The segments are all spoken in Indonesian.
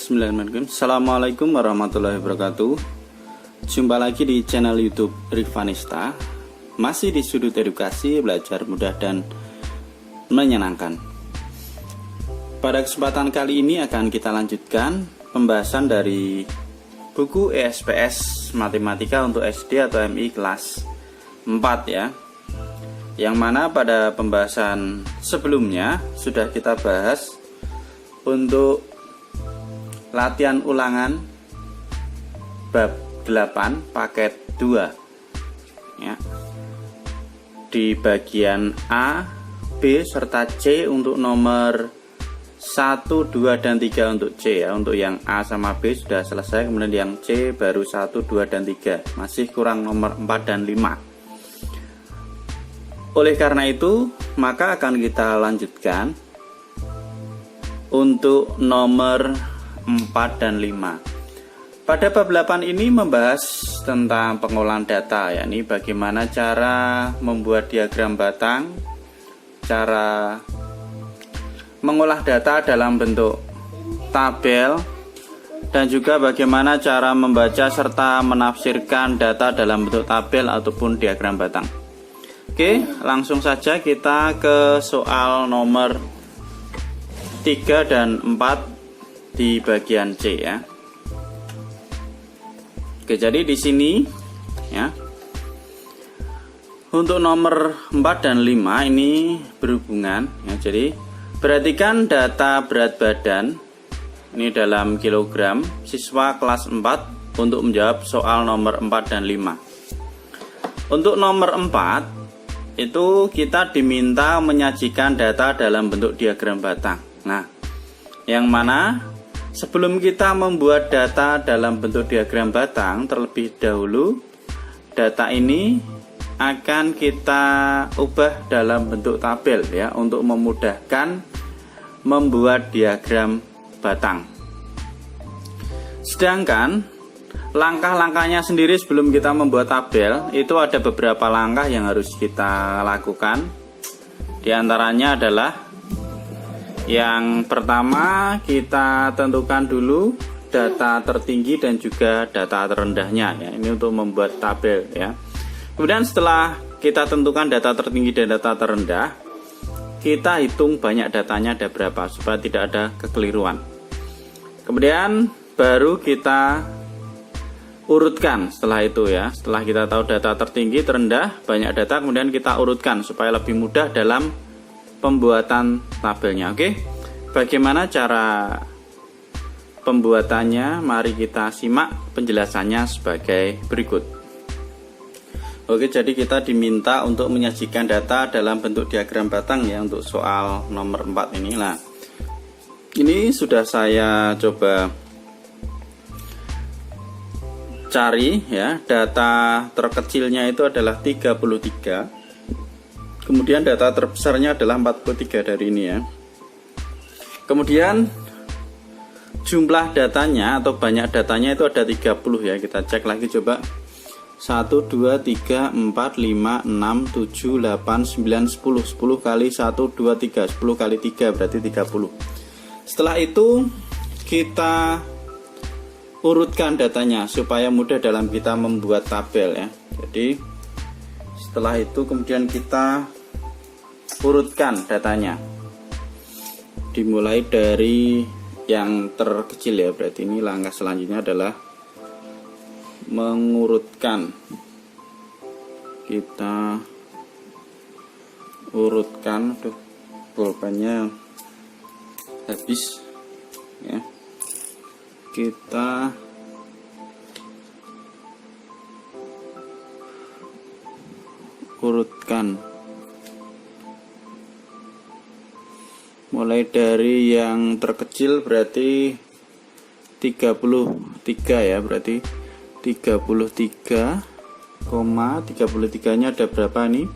Bismillahirrahmanirrahim. Assalamualaikum warahmatullahi wabarakatuh. Jumpa lagi di channel YouTube Rifanista. Masih di sudut edukasi, belajar mudah dan menyenangkan. Pada kesempatan kali ini akan kita lanjutkan pembahasan dari buku ESPS Matematika untuk SD atau MI kelas 4 ya. Yang mana pada pembahasan sebelumnya sudah kita bahas untuk latihan ulangan bab 8 paket 2 ya. Di bagian A, B serta C untuk nomor 1, 2 dan 3 untuk C ya. Untuk yang A sama B sudah selesai, kemudian yang C baru 1, 2 dan 3. Masih kurang nomor 4 dan 5. Oleh karena itu, maka akan kita lanjutkan untuk nomor 4 dan 5. Pada bab 8 ini membahas tentang pengolahan data, yakni bagaimana cara membuat diagram batang, cara mengolah data dalam bentuk tabel, dan juga bagaimana cara membaca serta menafsirkan data dalam bentuk tabel ataupun diagram batang. Oke, langsung saja kita ke soal nomor 3 dan 4 di bagian C ya. Oke, jadi di sini ya. Untuk nomor 4 dan 5 ini berhubungan ya. Jadi perhatikan data berat badan ini dalam kilogram siswa kelas 4 untuk menjawab soal nomor 4 dan 5. Untuk nomor 4 itu kita diminta menyajikan data dalam bentuk diagram batang. Nah, yang mana sebelum kita membuat data dalam bentuk diagram batang, terlebih dahulu data ini akan kita ubah dalam bentuk tabel ya, untuk memudahkan membuat diagram batang. Sedangkan langkah-langkahnya sendiri sebelum kita membuat tabel itu ada beberapa langkah yang harus kita lakukan. Di antaranya adalah yang pertama, kita tentukan dulu data tertinggi dan juga data terendahnya ya. Ini untuk membuat tabel ya. Kemudian setelah kita tentukan data tertinggi dan data terendah, kita hitung banyak datanya ada berapa supaya tidak ada kekeliruan. Kemudian baru kita urutkan setelah itu ya. Setelah kita tahu data tertinggi, terendah, banyak data, kemudian kita urutkan supaya lebih mudah dalam pembuatan tabelnya. Oke, bagaimana cara pembuatannya? Mari kita simak penjelasannya sebagai berikut. Oke, jadi kita diminta untuk menyajikan data dalam bentuk diagram batang ya untuk soal nomor 4 ini. Nah, ini sudah saya coba cari ya. Data terkecilnya itu adalah 33. Kemudian data terbesarnya adalah 43 dari ini ya. Kemudian jumlah datanya atau banyak datanya itu ada 30 ya. Kita cek lagi coba. 1, 2, 3, 4, 5, 6, 7, 8, 9, 10. 10 kali 1, 2, 3. 10 kali 3 berarti 30. Setelah itu kita urutkan datanya supaya mudah dalam kita membuat tabel ya. Jadi setelah itu kemudian kita urutkan datanya, dimulai dari yang terkecil ya. Berarti ini langkah selanjutnya adalah mengurutkan. Kita urutkan. Aduh, pulpennya habis ya. Kita urutkan mulai dari yang terkecil berarti 33 ya. Berarti 33, 33 nya ada berapa nih?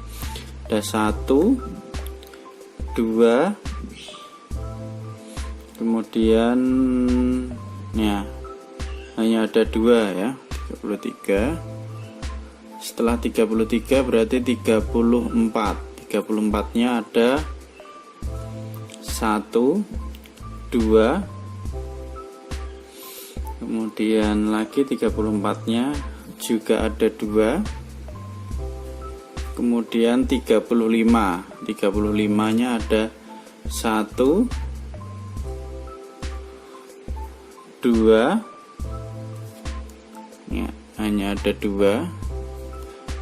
Ada 1, 2, kemudian ya hanya ada 2 ya. 33. Setelah 33 berarti 34. 34 nya ada 1, 2, Kemudian lagi 34 nya juga ada 2. Kemudian 35 nya ada 1, 2 ya, hanya ada 2.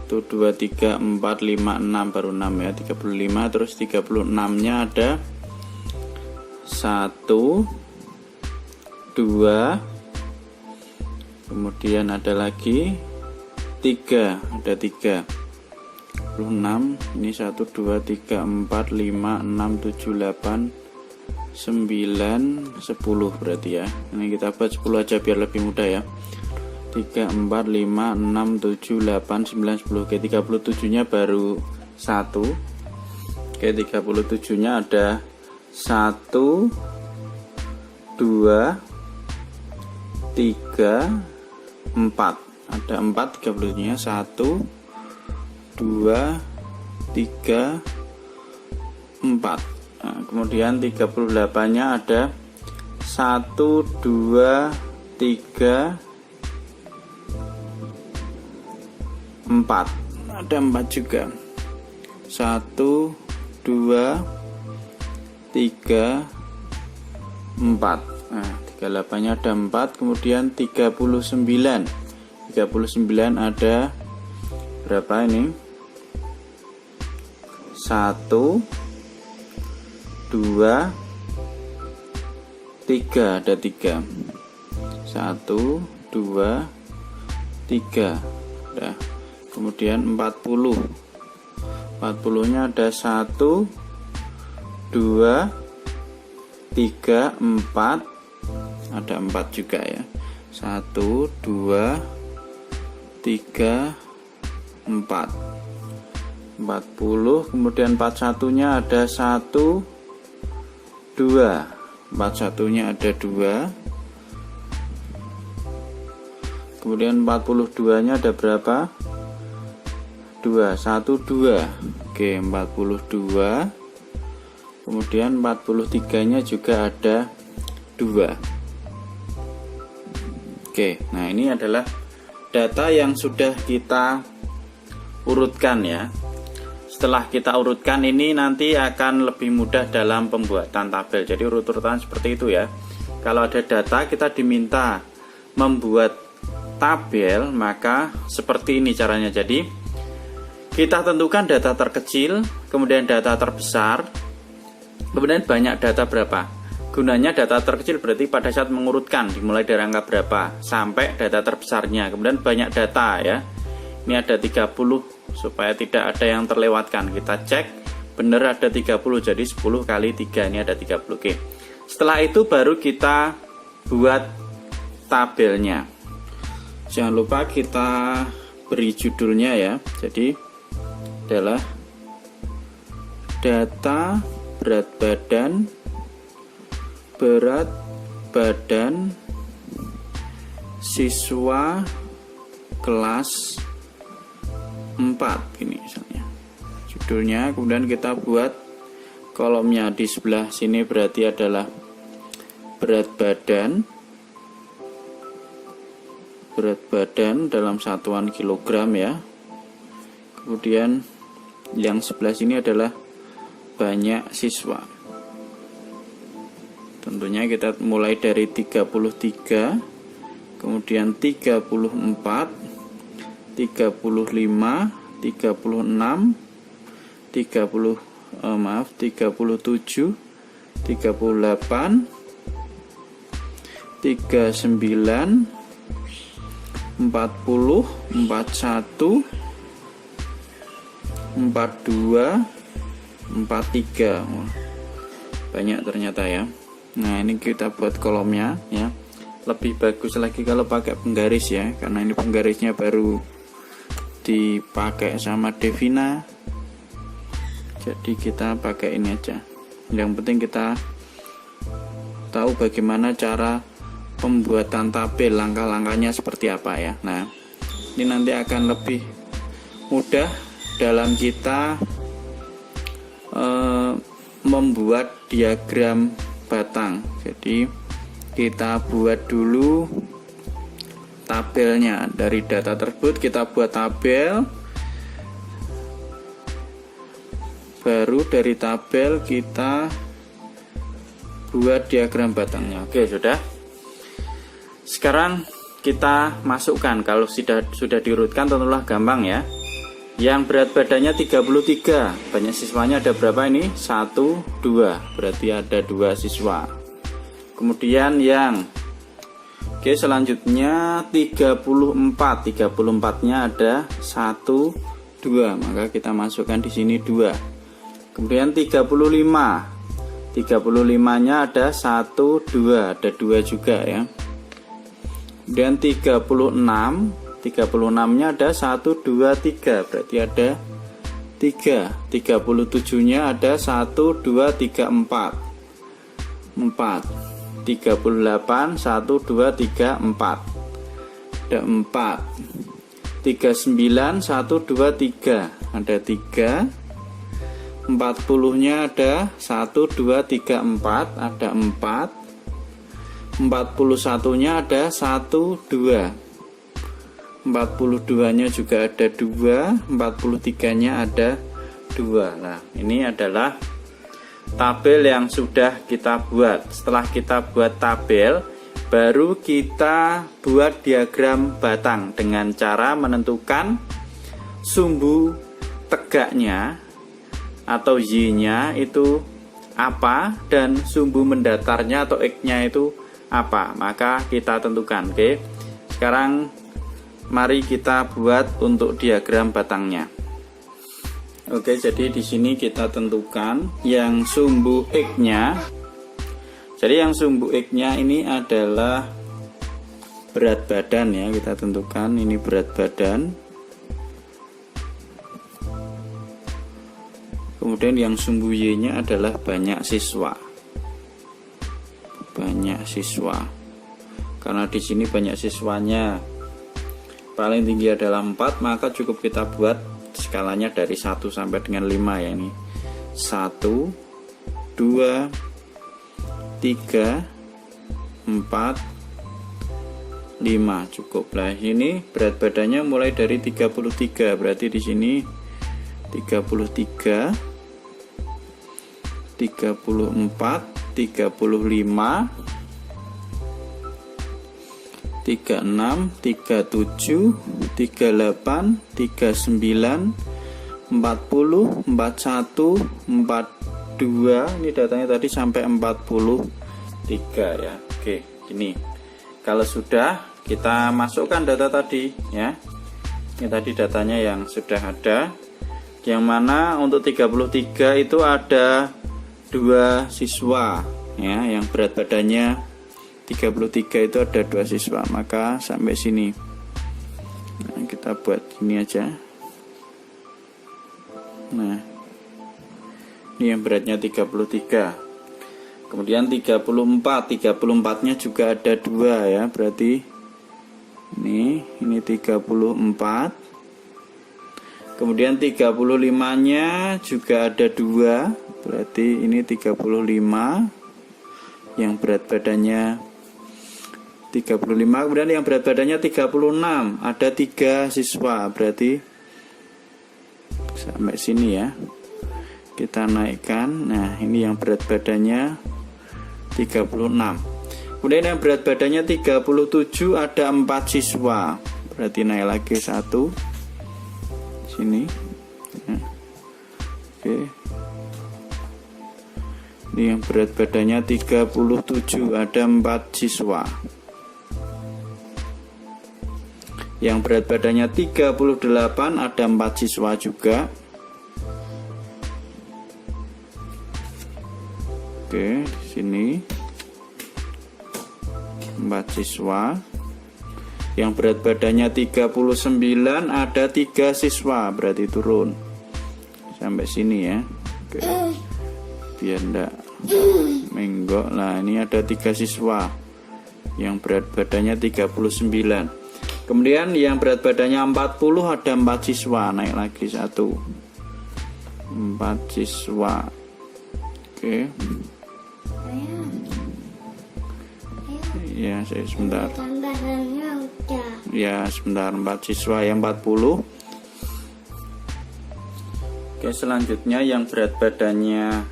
Itu 2, 3, 4, 5, 6, baru 6 ya, 35. Terus 36 nya ada 1, 2, kemudian ada lagi 3, ada 3. 6 ini 1, 2, 3, 4, 5, 6, 7, 8, 9, 10 berarti ya. Ini kita buat 10 aja biar lebih mudah ya. 3, 4, 5, 6, 7, 8, 9, 10. Oke, 37 nya baru 1. Oke, 37 nya ada 1, 2, 3, 4. Ada 4, 37 nya 1, 2, 3, 4. Nah, kemudian 38 nya ada 1, 2, 3, 4. Ada 4 juga. 1, 2, 3, 4. Nah, 38 nya ada 4. Kemudian 39 ada berapa ini? 1, 2, 3, ada 3. 1, 2, 3. Udah. Kemudian 40 nya ada 1, 2, 3, 4. Ada 4 juga ya. 1, 2, 3, 4. 40. Kemudian 41 nya ada 1, 2. 41 nya ada 2. Kemudian 42 nya ada berapa? 2. 1, 2. Oke, 42. Kemudian 43 nya juga ada 2. Oke, nah ini adalah data yang sudah kita urutkan ya. Setelah kita urutkan ini nanti akan lebih mudah dalam pembuatan tabel. Jadi urut-urutan seperti itu ya. Kalau ada data kita diminta membuat tabel, maka seperti ini caranya. Jadi kita tentukan data terkecil, kemudian data terbesar, kemudian banyak data berapa. Gunanya data terkecil berarti pada saat mengurutkan dimulai dari angka berapa sampai data terbesarnya. Kemudian banyak data ya. Ini ada 30 supaya tidak ada yang terlewatkan. Kita cek benar ada 30, jadi 10 kali 3 ini ada 30. Oke. Setelah itu baru kita buat tabelnya. Jangan lupa kita beri judulnya ya. Jadi adalah data berat badan siswa kelas 4 gini misalnya judulnya. Kemudian kita buat kolomnya di sebelah sini berarti adalah berat badan dalam satuan kilogram ya. Kemudian yang sebelah sini adalah banyak siswa. Tentunya kita mulai dari 33, kemudian 34, 35, 36, 37, 38, 39, 40, 41, 42, 43. Banyak ternyata ya. Nah, ini kita buat kolomnya ya. Lebih bagus lagi kalau pakai penggaris ya, karena ini penggarisnya baru dipakai sama Devina. Jadi kita pakai ini aja. Yang penting kita tahu bagaimana cara pembuatan tabel, langkah-langkahnya seperti apa ya. Nah, ini nanti akan lebih mudah dalam kita membuat diagram batang. Jadi kita buat dulu tabelnya. Dari data tersebut kita buat tabel, baru dari tabel kita buat diagram batangnya. Oke, sudah. Sekarang kita masukkan. Kalau sudah diurutkan tentulah gampang ya. Yang berat badannya 33, banyak siswanya ada berapa ini? 1, 2, berarti ada 2 siswa. Kemudian yang selanjutnya 34, 34-nya ada 1, 2, maka kita masukkan di sini 2. Kemudian 35, 35-nya ada 1, 2, ada 2 juga ya. Kemudian 36-nya ada 1, 2, 3, berarti ada 3. 37-nya ada 1, 2, 3, 4. 38, 1, 2, 3, 4. Ada 4. 39, 1, 2, 3. Ada 3. 40-nya ada 1, 2, 3, 4. Ada 4. 41-nya ada 1, 2. 42-nya juga ada 2. 43-nya ada 2. Nah, ini adalah tabel yang sudah kita buat. Setelah kita buat tabel, baru kita buat diagram batang dengan cara menentukan sumbu tegaknya atau Y-nya itu apa dan sumbu mendatarnya atau X-nya itu apa. Maka kita tentukan. Oke. Sekarang mari kita buat untuk diagram batangnya. Oke, jadi di sini kita tentukan yang sumbu X-nya. Jadi yang sumbu X-nya ini adalah berat badan ya, kita tentukan ini berat badan. Kemudian yang sumbu Y-nya adalah banyak siswa. Banyak siswa. Karena di sini banyak siswanya paling tinggi adalah 4, maka cukup kita buat skalanya dari 1 sampai dengan 5 ya ini. 1, 2, 3, 4, 5 cukup. Lah ini berat badannya mulai dari 33, berarti di sini 33, 34, 35, 36, 37, 38, 39, 40, 41, 42. Ini datanya tadi sampai 43 ya. Oke, ini. Kalau sudah kita masukkan data tadi ya. Ini tadi datanya yang sudah ada. Yang mana untuk 33 itu ada 2 siswa ya, yang berat badannya 33 itu ada 2 siswa, maka sampai sini. Nah, kita buat ini aja. Nah, ini yang beratnya 33. Kemudian 34-nya juga ada 2 ya, berarti ini 34. Kemudian 35-nya juga ada 2, berarti ini 35 yang berat badannya 35. Kemudian yang berat badannya 36, ada 3 siswa, berarti sampai sini ya. Kita naikkan. Nah, ini yang berat badannya 36. Kemudian yang berat badannya 37 ada 4 siswa, berarti naik lagi 1 sini ya. Oke, ini yang berat badannya 37 ada 4 siswa. Yang berat badannya 38 ada 4 siswa juga. Oke, di sini 4 siswa. Yang berat badannya 39 ada 3 siswa, berarti turun sampai sini ya. Oke, biar enggak menggok. Nah, ini ada 3 siswa yang berat badannya 39. Kemudian yang berat badannya 40 ada 4 siswa, naik lagi 1, 4 siswa. Oke. Ya, saya sebentar. Ya, sebentar, 4 siswa yang 40. Oke, selanjutnya yang berat badannya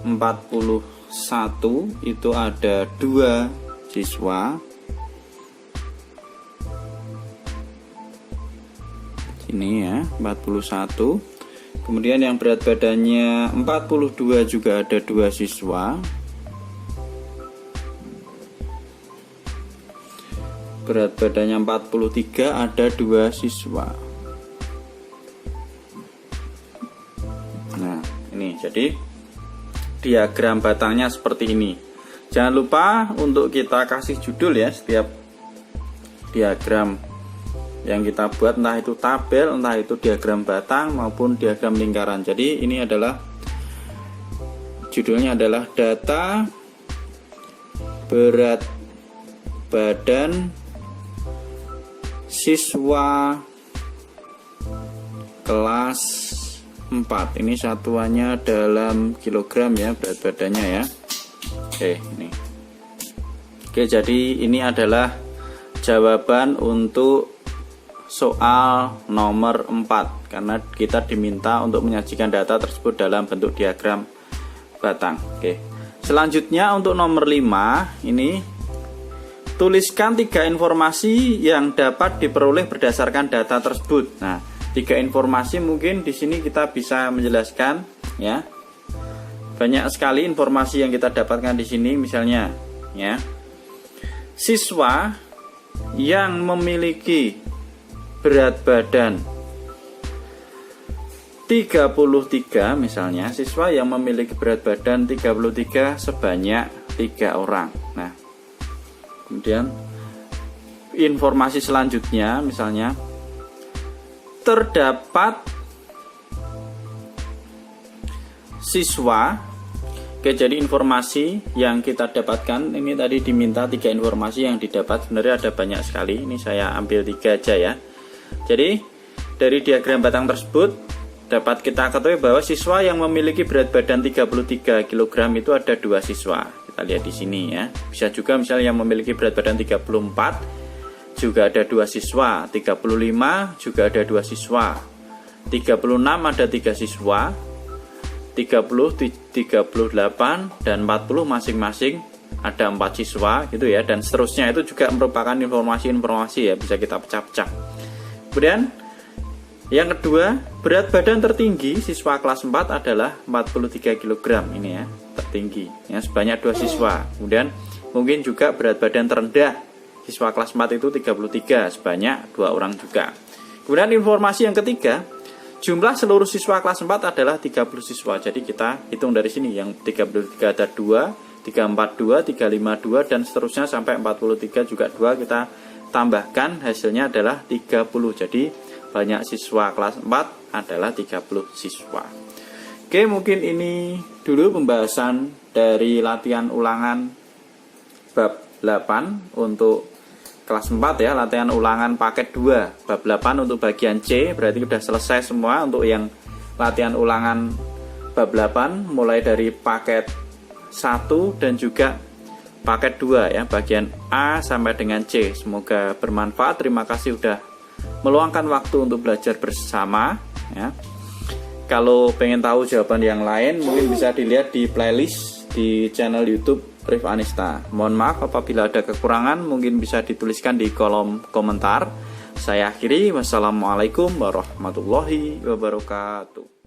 41 itu ada 2 siswa. Ini ya, 41. Kemudian yang berat badannya 42 juga ada 2 siswa. Berat badannya 43 ada 2 siswa. Nah, ini jadi diagram batangnya seperti ini. Jangan lupa untuk kita kasih judul ya setiap diagram yang kita buat, entah itu tabel, entah itu diagram batang maupun diagram lingkaran. Jadi ini adalah judulnya adalah data berat badan siswa kelas 4. Ini satuannya dalam kilogram ya, berat badannya ya. Oke, ini. Oke, jadi ini adalah jawaban untuk soal nomor 4, karena kita diminta untuk menyajikan data tersebut dalam bentuk diagram batang. Oke. Selanjutnya untuk nomor 5, ini tuliskan 3 informasi yang dapat diperoleh berdasarkan data tersebut. Nah, 3 informasi mungkin di sini kita bisa menjelaskan ya. Banyak sekali informasi yang kita dapatkan di sini, misalnya ya. Siswa yang memiliki berat badan 33, misalnya siswa yang memiliki berat badan 33 sebanyak 3 orang. Nah, kemudian informasi selanjutnya misalnya terdapat siswa. Oke, jadi informasi yang kita dapatkan ini tadi diminta 3 informasi yang didapat, sebenarnya ada banyak sekali. Ini saya ambil 3 aja ya. Jadi dari diagram batang tersebut dapat kita ketahui bahwa siswa yang memiliki berat badan 33 kg itu ada 2 siswa. Kita lihat di sini ya. Bisa juga misalnya yang memiliki berat badan 34 juga ada 2 siswa, 35 juga ada 2 siswa, 36 ada 3 siswa, 30, 38 dan 40 masing-masing ada 4 siswa gitu ya, dan seterusnya. Itu juga merupakan informasi-informasi ya, bisa kita pecah-pecah. Kemudian yang kedua, berat badan tertinggi siswa kelas 4 adalah 43 kg. Ini ya, tertinggi ya, sebanyak 2 siswa. Kemudian mungkin juga berat badan terendah siswa kelas 4 itu 33, sebanyak 2 orang juga. Kemudian informasi yang ketiga, jumlah seluruh siswa kelas 4 adalah 30 siswa. Jadi kita hitung dari sini, yang 33 ada 2, 342, 352 dan seterusnya sampai 43 juga 2, kita tambahkan hasilnya adalah 30. Jadi banyak siswa kelas 4 adalah 30 siswa. Oke, mungkin ini dulu pembahasan dari latihan ulangan bab 8 untuk kelas 4 ya, latihan ulangan paket 2 bab 8 untuk bagian C. Berarti sudah selesai semua untuk yang latihan ulangan bab 8 mulai dari paket 1 dan juga paket 2 ya, bagian A sampai dengan C. Semoga bermanfaat. Terima kasih sudah meluangkan waktu untuk belajar bersama ya. Kalau pengen tahu jawaban yang lain mungkin bisa dilihat di playlist di channel YouTube Rifanista. Mohon maaf apabila ada kekurangan, mungkin bisa dituliskan di kolom komentar. Saya akhiri, wassalamualaikum warahmatullahi wabarakatuh.